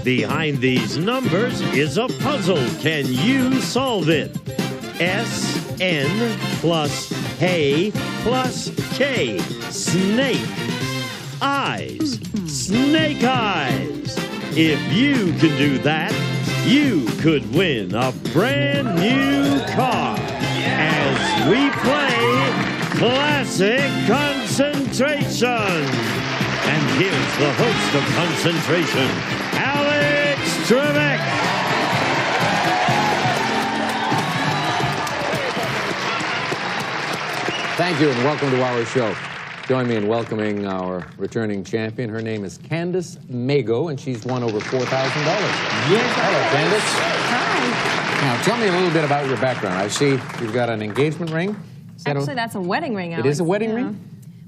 Behind these numbers is a puzzle. Can you solve it? SN plus hay plus K. Snake. Eyes. Snake eyes. If you can do that, you could win a brand new car. As we play Classic Concentration. And here's the host of Concentration, Cymraeg. Thank you and welcome to our show. Join me in welcoming our returning champion. Her name is Candace Mago, and she's won over $4,000. Yes. Hello, Candace. Hi. Now, tell me a little bit about your background. I see you've got an engagement ring. Actually, that's a wedding ring, Alex. It is a wedding ring?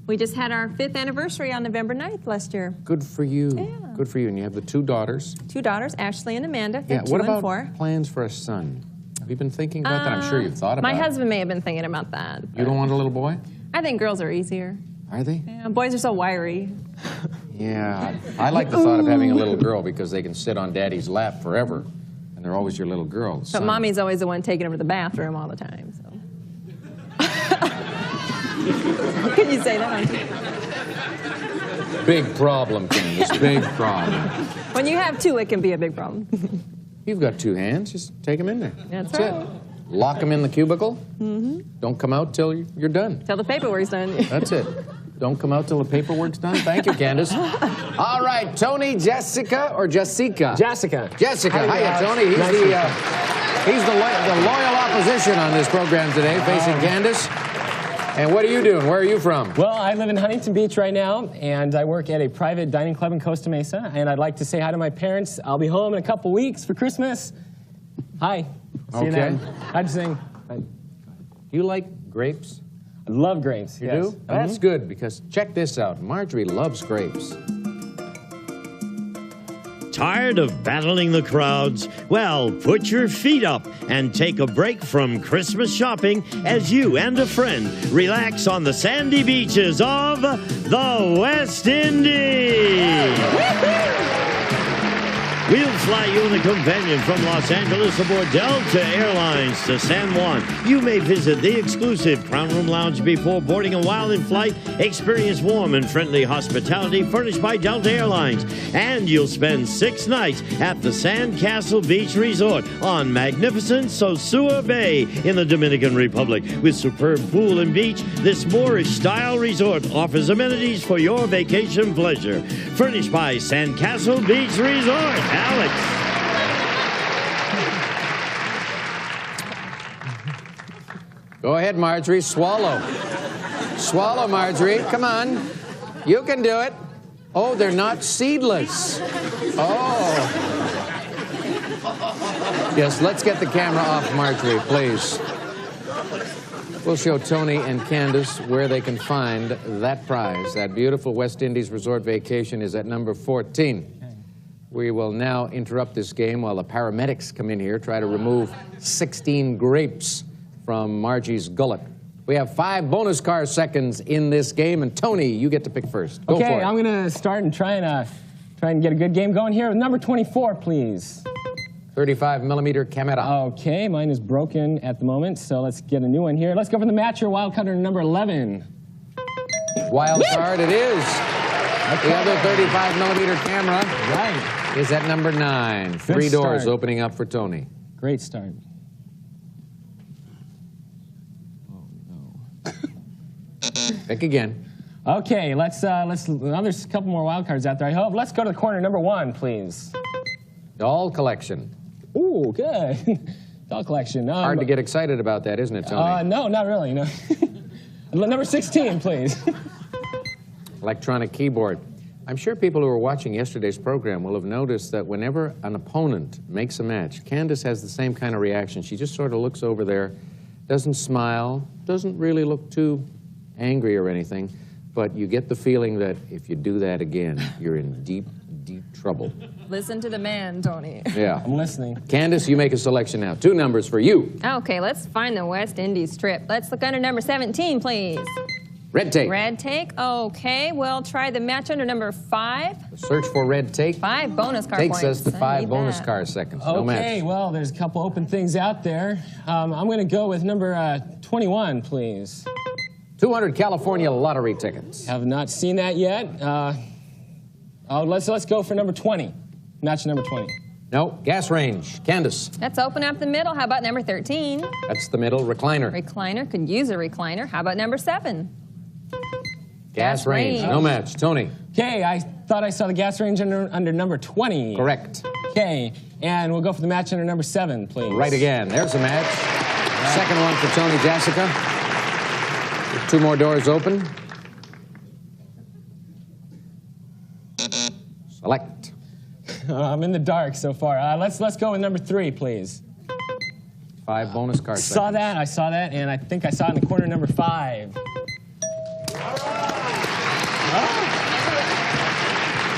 We just had our 5th anniversary on November 9th last year. Good for you. Yeah. Good for you. And you have the 2 daughters. 2 daughters, Ashley and Amanda. They're 2 What and about 4. plans for a son? Have you been thinking about that? I'm sure you've thought about it. My husband may have been thinking about that. You don't want a little boy? I think girls are easier. Are they? Yeah, boys are so wiry. Yeah. I like the thought of having a little girl because they can sit on daddy's lap forever. And they're always your little girl. But mommy's always the one taking them to the bathroom all the time. So. Can you say that? Big problem, Candace. Big problem. When you have 2, it can be a big problem. You've got 2 hands. Just take them in there. That's right. It. Lock them in the cubicle. Don't come out till you're done. Till the paperwork's done. That's it. Don't come out till the paperwork's done. Thank you, Candace. All right, Tony, Jessica, or Jessica? Jessica. Jessica. Hiya, Tony. He's the loyal opposition on this program today, facing Candace. And what are you doing? Where are you from? Well, I live in Huntington Beach right now, and I work at a private dining club in Costa Mesa, and I'd like to say hi to my parents. I'll be home in a couple weeks for Christmas. Hi. See you then. I'd sing. Do you like grapes? I love grapes. You do? That's good, because check this out. Marjorie loves grapes. Tired of battling the crowds? Well, put your feet up and take a break from Christmas shopping as you and a friend relax on the sandy beaches of the West Indies. We'll fly you in a companion from Los Angeles aboard Delta Airlines to San Juan. You may visit the exclusive Crown Room Lounge before boarding, and while in flight, experience warm and friendly hospitality furnished by Delta Airlines. And you'll spend 6 nights at the Sandcastle Beach Resort on magnificent Sosua Bay in the Dominican Republic. With superb pool and beach, this Moorish-style resort offers amenities for your vacation pleasure. Furnished by Sandcastle Beach Resort. Alex. Go ahead, Marjorie. Swallow. Swallow, Marjorie. Come on. You can do it. Oh, they're not seedless. Oh. Yes, let's get the camera off Marjorie, please. We'll show Tony and Candace where they can find that prize. That beautiful West Indies resort vacation is at number 14. We will now interrupt this game while the paramedics come in here, try to remove 16 grapes from Margie's gullet. We have 5 bonus car seconds in this game, and Tony, you get to pick first. Go for it. Okay, I'm going to start and try and get a good game going here. Number 24, please. 35mm camera. Okay, mine is broken at the moment, so let's get a new one here. Let's go for the match here, wild card number 11. Wild card it is. Okay. The other 35mm camera is at number 9. 3 doors opening up for Tony. Great start. Oh, no. Pick again. Okay, let's there's a couple more wild cards out there, I hope. Let's go to the corner, number 1, please. Doll collection. Ooh, good. Doll collection. Hard to get excited about that, isn't it, Tony? No, not really, no. Number 16, please. Electronic keyboard. I'm sure people who were watching yesterday's program will have noticed that whenever an opponent makes a match, Candace has the same kind of reaction. She just sort of looks over there, doesn't smile, doesn't really look too angry or anything, but you get the feeling that if you do that again, you're in deep, deep trouble. Listen to the man, Tony. Yeah. I'm listening. Candace, you make a selection now. 2 numbers for you. Okay, let's find the West Indies trip. Let's look under number 17, please. Red tape. Red tape. Okay, we'll try the match under number 5. Search for red tape. 5 bonus car Takes points. us to 5 bonus car seconds. No match. Okay, well, there's a couple open things out there. I'm going to go with number 21, please. 200 California lottery tickets. Have not seen that yet. Let's go for number 20. Match number 20. No, gas range. Candace. Let's open up the middle. How about number 13? That's the middle. Recliner. Recliner. Could use a recliner. How about number 7? Gas range. No match. Tony. Okay, I thought I saw the gas range under number 20. Correct. Okay, and we'll go for the match under number 7, please. Right again. There's a match. Second one for Tony Jessica. 2 more doors open. Select. I'm in the dark so far. Let's go with number 3, please. 5 bonus card seconds. I saw that, and I think I saw it in the corner number 5.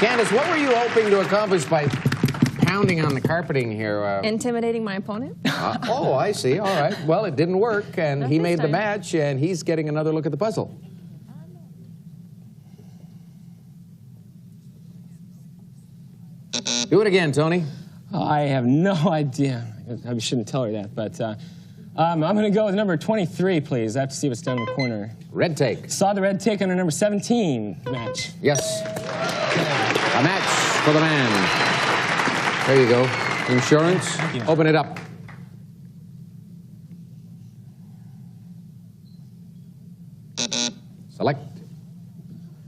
Candace, what were you hoping to accomplish by pounding on the carpeting here? Intimidating my opponent. Oh, I see. All right. Well, it didn't work, and Not he this made the time. match, and he's getting another look at the puzzle. Do it again, Tony. I have no idea. I shouldn't tell her that, but I'm going to go with number 23, please. I have to see what's down in the corner. Red take. Saw the red take under number 17 match. Yes. A match for the man. There you go. Insurance. Thank you. Open it up. Select.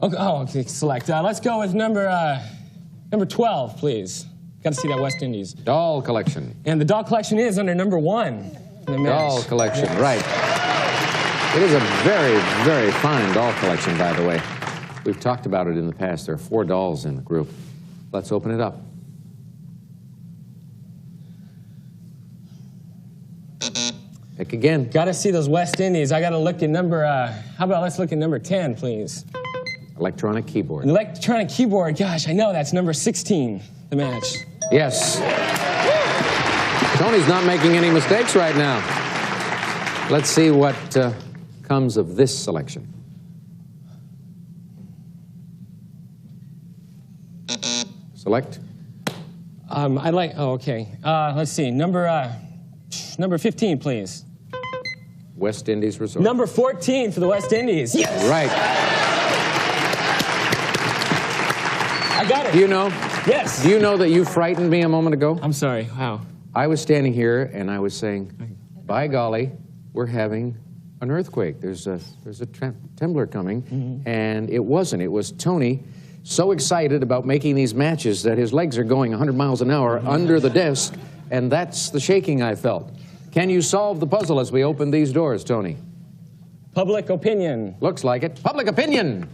Okay, okay, select. Let's go with number 12, please. Got to see that West Indies. Doll collection. And the doll collection is under number 1 in the match. Doll collection, right. It is a very, very fine doll collection, by the way. We've talked about it in the past. There are 4 dolls in the group. Let's open it up. Pick again. Got to see those West Indies. I got to look at number, how about let's look at number 10, please. Electronic keyboard. An electronic keyboard. Gosh, I know that's number 16, the match. Yes. Tony's not making any mistakes right now. Let's see what comes of this selection. Select. I'd like, okay. Let's see, number 15, please. West Indies Resort. Number 14 for the West Indies. Yes! Right. I got it. Do you know? Yes. Do you know that you frightened me a moment ago? I'm sorry, how? I was standing here and I was saying, by golly, we're having an earthquake. There's a trembler coming, and it wasn't. It was Tony so excited about making these matches that his legs are going 100 miles an hour under the desk, and that's the shaking I felt. Can you solve the puzzle as we open these doors, Tony? Public opinion. Looks like it. Public opinion.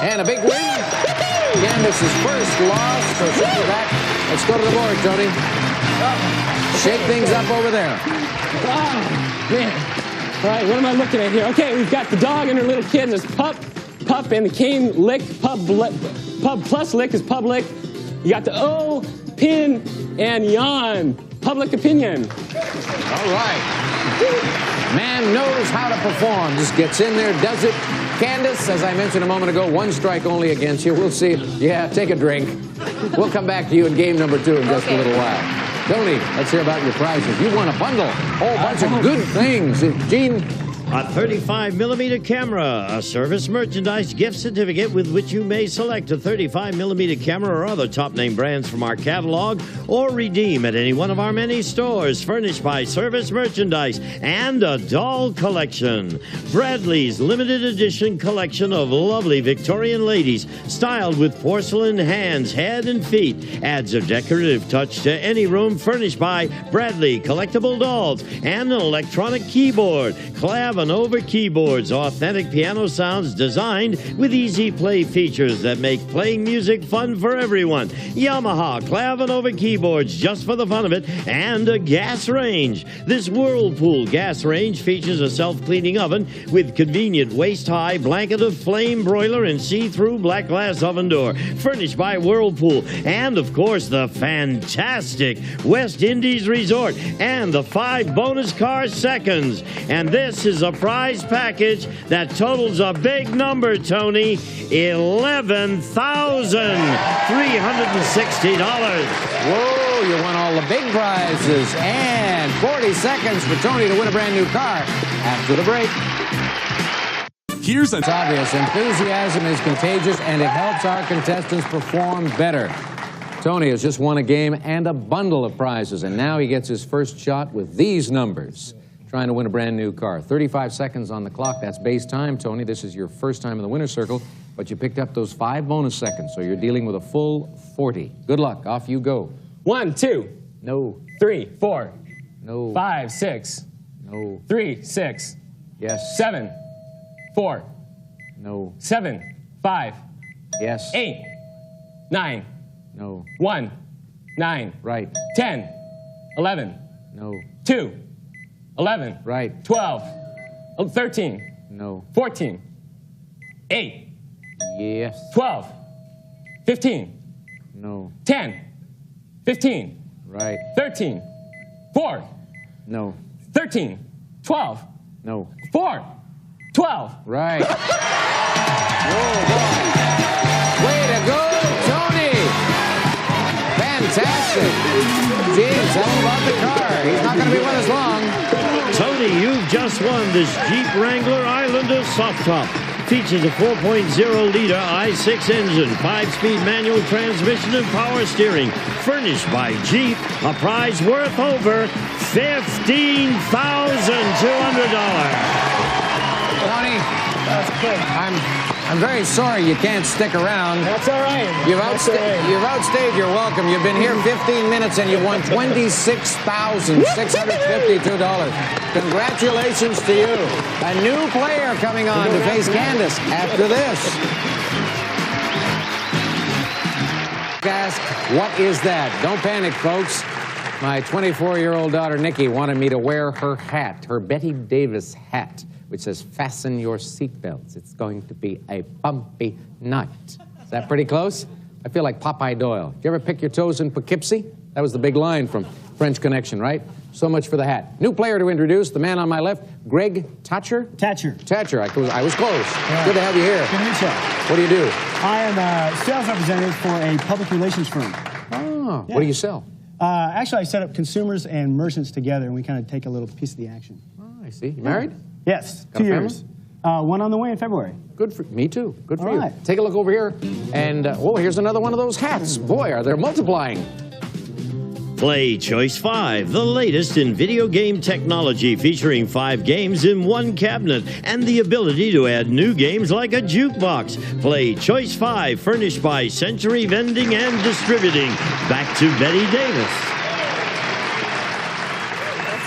And a big win. Candace's first loss for back. Let's go to the board, Tony. Shake things up over there. Oh, man. All right, what am I looking at here? Okay, we've got the dog and her little kid, and there's pup, and the cane lick, pub plus lick is public. You got the O, pin, and yawn. Public opinion. All right. Man knows how to perform. Just gets in there, does it. Candace, as I mentioned a moment ago, 1 strike only against you. We'll see. Yeah, take a drink. We'll come back to you in game number 2 in just a little while. Tony, let's hear about your prizes. You won a bundle. Whole bunch of good things. Gene? A 35mm camera, a service merchandise gift certificate with which you may select a 35mm camera or other top-name brands from our catalog or redeem at any one of our many stores, furnished by Service Merchandise, and a doll collection. Bradley's limited edition collection of lovely Victorian ladies styled with porcelain hands, head, and feet adds a decorative touch to any room, furnished by Bradley Collectible Dolls, and an electronic keyboard. Over keyboards, authentic piano sounds designed with easy play features that make playing music fun for everyone. Yamaha Clavinova keyboards just for the fun of it, and a gas range. This Whirlpool gas range features a self-cleaning oven with convenient waist-high blanket of flame broiler and see-through black glass oven door, furnished by Whirlpool, and of course the fantastic West Indies Resort and the 5 bonus car seconds. And this is a a prize package that totals a big number, Tony, $11,360. Whoa, you won all the big prizes. And 40 seconds for Tony to win a brand new car after the break. It's obvious. Enthusiasm is contagious, and it helps our contestants perform better. Tony has just won a game and a bundle of prizes, and now he gets his first shot with these numbers, trying to win a brand new car. 35 seconds on the clock. That's base time, Tony. This is your first time in the winner's circle, but you picked up those 5 bonus seconds, so you're dealing with a full 40. Good luck. Off you go. 1, 2. No. 3, 4. No. 5, 6. No. 3, 6. Yes. 7, 4. No. 7, 5. Yes. 8, 9. No. 1, 9. Right. 10, 11. No. 2, 11. Right. 12, 13. No. 14, 8. Yes. 12, 15. No. 10, 15. Right. 13, 4. No. 13, 12. No. 4, 12. Right. Whoa, boy. Way to go, Tony! Fantastic. Gene, tell him about the car. He's not going to be with us long. Tony, you've just won this Jeep Wrangler Islander Soft Top. Features a 4.0-liter I6 engine, 5-speed manual transmission, and power steering. Furnished by Jeep, a prize worth over $15,200. Tony, I'm very sorry you can't stick around. That's all right. You've outstayed your welcome. You've been here 15 minutes and you've won $26,652. Congratulations to you. A new player coming on to face Candace after this. Ask, what is that? Don't panic, folks. My 24-year-old daughter, Nikki, wanted me to wear her hat, her Betty Davis hat, which says, fasten your seatbelts. It's going to be a bumpy night. Is that pretty close? I feel like Popeye Doyle. Did you ever pick your toes in Poughkeepsie? That was the big line from French Connection, right? So much for the hat. New player to introduce, the man on my left, Greg Thatcher? Thatcher. Thatcher. I was close. Yeah. Good to have you here. Good to meet you. What do you do? I am a sales representative for a public relations firm. Oh, Yeah. What do you sell? Actually, I set up consumers and merchants together, and we kind of take a little piece of the action. Oh, I see. You married? Yes, Got a 2 years. One on the way in February. Good for me too. Good for All you. right. Take a look over here, and oh, here's another one of those hats. Boy, are they multiplying. Play Choice 5, the latest in video game technology, featuring 5 games in one cabinet and the ability to add new games like a jukebox. Play Choice 5, furnished by Century Vending and Distributing. Back to Betty Davis.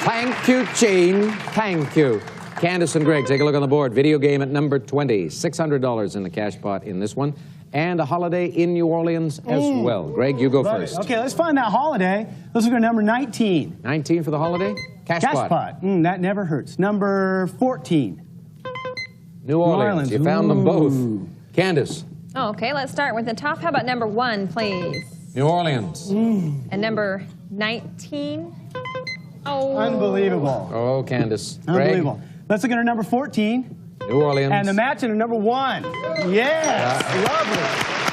Thank you, Gene. Thank you. Candace and Greg, take a look on the board. Video game at number 20. $600 in the cash pot in this one. And a holiday in New Orleans as well. Greg, you go first. Okay, let's find that holiday. Let's look at number 19. 19 for the holiday? Cash pot. That never hurts. Number 14. New Orleans. You found them both. Ooh. Candace. Oh, okay, let's start with the top. How about number 1, please? New Orleans. And number 19? Oh. Unbelievable. Oh, Candace. Unbelievable. Greg. Let's look at our number 14. New Orleans. And the match in number 1. Yes. Lovely.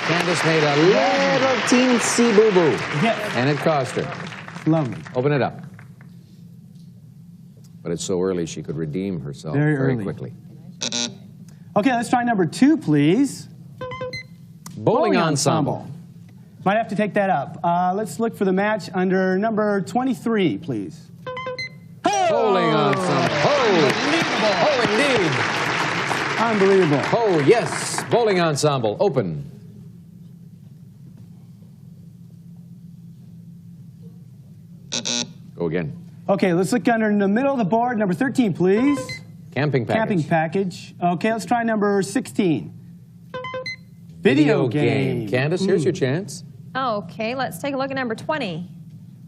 Candace made a little teensy boo-boo. Yeah. And it cost her. Lovely. Open it up. But it's so early she could redeem herself Very very early. quickly. Okay, let's try number 2, please. Bowling ensemble. Might have to take that up. Let's look for the match under number 23, please. Bowling ensemble. Oh, indeed. Unbelievable. Oh, yes. Bowling ensemble. Open. Go again. Okay, let's look under in the middle of the board, number 13, please. Camping package. Camping package. Okay, let's try number 16. Video game. Candace, here's your chance. Okay, let's take a look at number 20.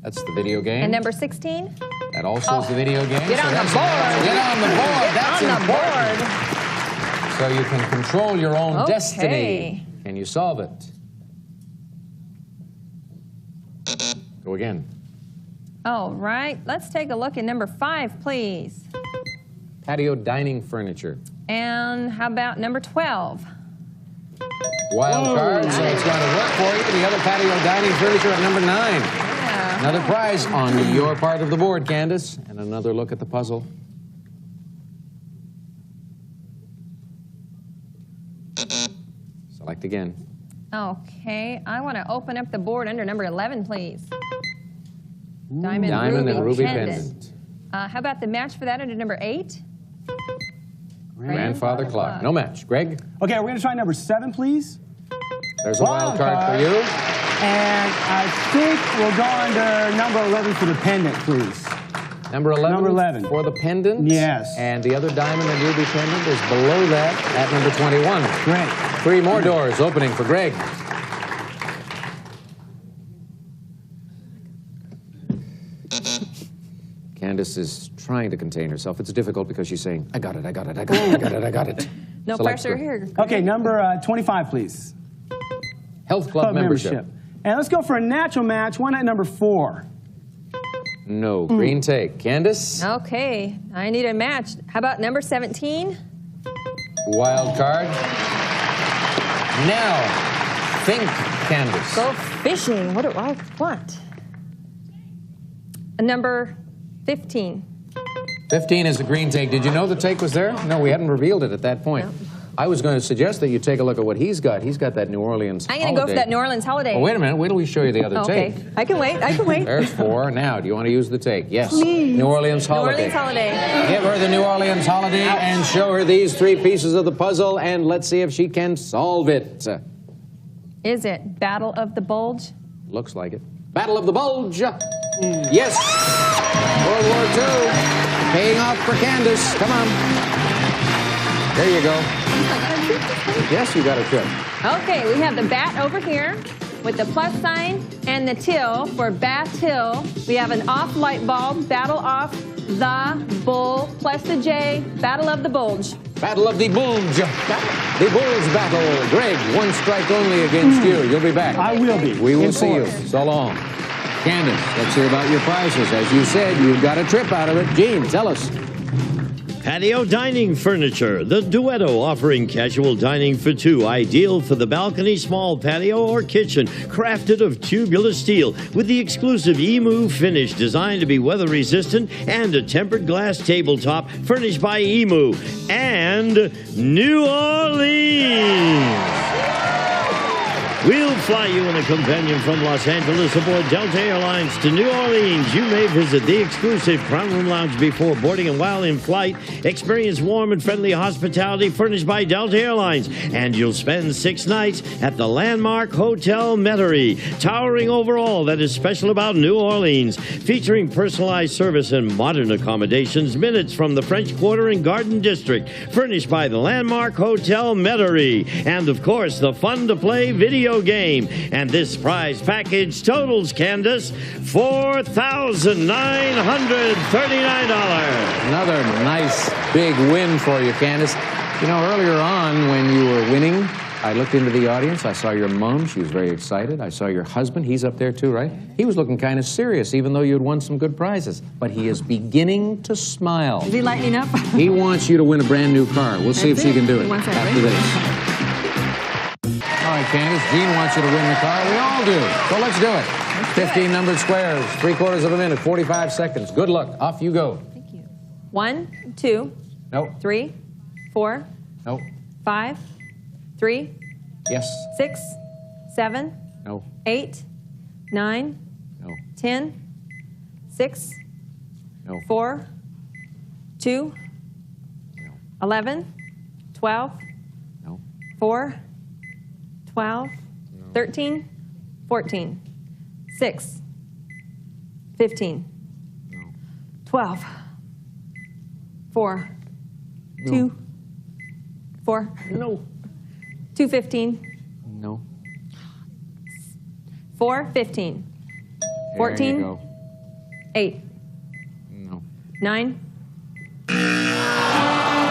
That's the video game. And number 16? That also is the video game. Get on the board. Get on the board. That's on the important. board. So you can control your own Okay. destiny. Can you solve it? Go again. All right, let's take a look at number 5, please. patio dining furniture. And how about number 12? Wild card, so it's going to work for you. The other patio dining furniture at number 9. Yeah. Another prize on your part of the board, Candace. And another look at the puzzle. Select again. Okay, I want to open up the board under number 11, please. Diamond and ruby pendant. pendant. How about the match for that under number 8? Grandfather clock. No match. Greg? Okay, we're going to try number 7, please. There's a wild card for you. And I think we'll go under number 11 for the pendant, please. Number 11? Number 11. For the pendant? Yes. And the other diamond and ruby pendant is below that at number 21. Great. 3 more doors opening for Greg. Candace is trying to contain herself. It's difficult because she's saying, I got it, I got it, I got it, I got it, I got it. No Select pressure Greg. here. Okay, number 25, please. Health Club membership. And let's go for a natural match, one at number 4. No. Green take. Candace? Okay, I need a match. How about number 17? Wild card. Now, think, Candace. Go fishing. What do I want? Number 15. 15 is a green take. Did you know the take was there? No, we hadn't revealed it at that point. No. I was going to suggest that you take a look at what he's got. He's got that New Orleans I'm going to go for that New Orleans holiday. Oh, wait a minute. Wait till we show you the other Okay, take. I can wait. I can wait. There's 4. Now, do you want to use the take? Yes. Please. New Orleans New holiday. Orleans holiday. Give her the New Orleans holiday and show her these 3 pieces of the puzzle, and let's see if she can solve it. Is it Battle of the Bulge? Looks like it. Battle of the Bulge. Yes. World War II. Paying off for Candace. Come on. There you go. Yes, you got a trip. Okay, we have the bat over here with the plus sign and the till for battle. We have an off light bulb, battle off the bull, plus the J, Battle of the Bulge. Battle of the Bulge. The Bulge battle. Greg, 1 strike only against you. You'll be back. I will be. We will In see you. force. So long. Candace, let's hear about your prizes. As you said, you got a trip out of it. Gene, tell us. Patio dining furniture. The Duetto offering casual dining for 2, ideal for the balcony, small patio, or kitchen. Crafted of tubular steel with the exclusive Emu finish designed to be weather resistant and a tempered glass tabletop furnished by Emu. And New Orleans. We'll fly you in a companion from Los Angeles aboard Delta Airlines to New Orleans. You may visit the exclusive Crown Room Lounge before boarding, and while in flight, experience warm and friendly hospitality furnished by Delta Airlines. And you'll spend 6 nights at the landmark Hotel Metairie, towering over all that is special about New Orleans, featuring personalized service and modern accommodations minutes from the French Quarter and Garden District, furnished by the landmark Hotel Metairie. And, of course, the fun-to-play video game. And this prize package totals, Candace, $4,939. Another nice big win for you, Candace. You know, earlier on when you were winning, I looked into the audience. I saw your mom. She was very excited. I saw your husband. He's up there too, right? He was looking kind of serious, even though you'd won some good prizes. But he is beginning to smile. Is he lightening up? He wants you to win a brand new car. We'll see if she can do it One second. after this. All right, Candace, Gene wants you to win the car. We all do. So let's do it. 15 numbered squares, 3/4 of a minute, 45 seconds. Good luck. Off you go. Thank you. 1, 2, No. 3, 4, No. 5, 3, Yes. 6, 7, No. 8, 9, No. 10, 6, No. 4, 2, 11, 12, No. 4, 12, 13, 14, 6, 15, 12, 4, 2, 4, No. 215, No. 415, There 14, you go. 8, No. 9,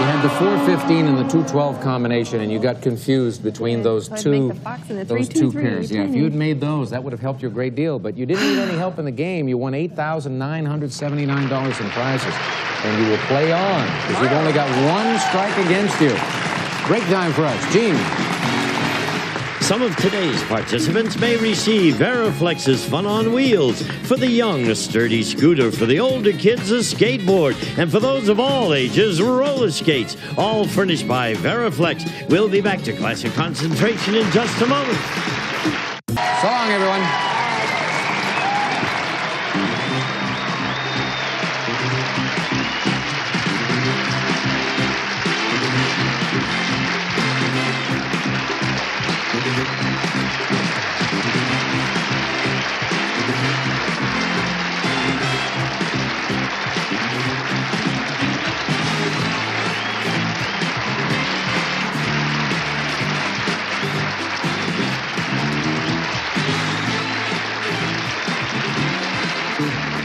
You had the 415 and the 212 combination, and you got confused between those So I'd two, make the fox and the those 3, 2, two 3, pairs. Yeah, if 10. you'd made those, that would have helped you a great deal. But you didn't need any help in the game. You won $8,979 in prizes, and you will play on because you've only got one strike against you. Break time for us, Gene. Some of today's participants may receive Veriflex's Fun on Wheels. For the young, a sturdy scooter. For the older kids, a skateboard. And for those of all ages, roller skates. All furnished by Veriflex. We'll be back to Classic Concentration in just a moment. So long, everyone.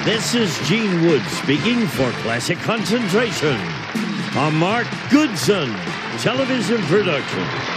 This is Gene Wood speaking for Classic Concentration. A Mark Goodson television production.